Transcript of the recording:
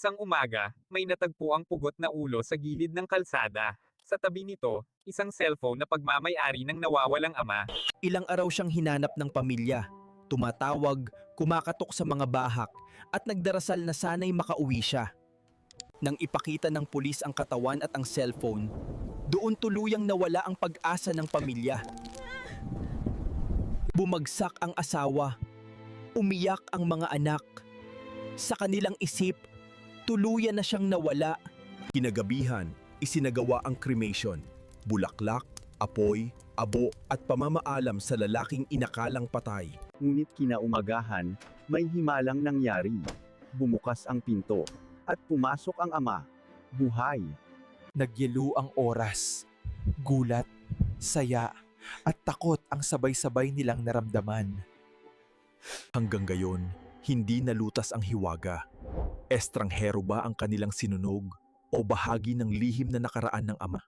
Sang umaga, may natagpo ang pugot na ulo sa gilid ng kalsada. Sa tabi nito, isang cellphone na pagmamay-ari ng nawawalang ama. Ilang araw siyang hinanap ng pamilya, tumatawag, kumakatok sa mga bahak at nagdarasal na sana'y makauwi siya. Nang ipakita ng pulis ang katawan at ang cellphone, doon tuluyang nawala ang pag-asa ng pamilya. Bumagsak ang asawa, umiyak ang mga anak. Sa kanilang isip, tuluyan na siyang nawala. Kinagabihan, isinagawa ang cremation, bulaklak, apoy, abo at pamamaalam sa lalaking inakalang patay. Ngunit kinaumagahan, may himalang nangyari. Bumukas ang pinto, at pumasok ang ama. Buhay. Nagyelo ang oras. Gulat, saya, at takot ang sabay-sabay nilang naramdaman. Hanggang gayon, hindi nalutas ang hiwaga. Estranghero ba ang kanilang sinunog o bahagi ng lihim na nakaraan ng ama?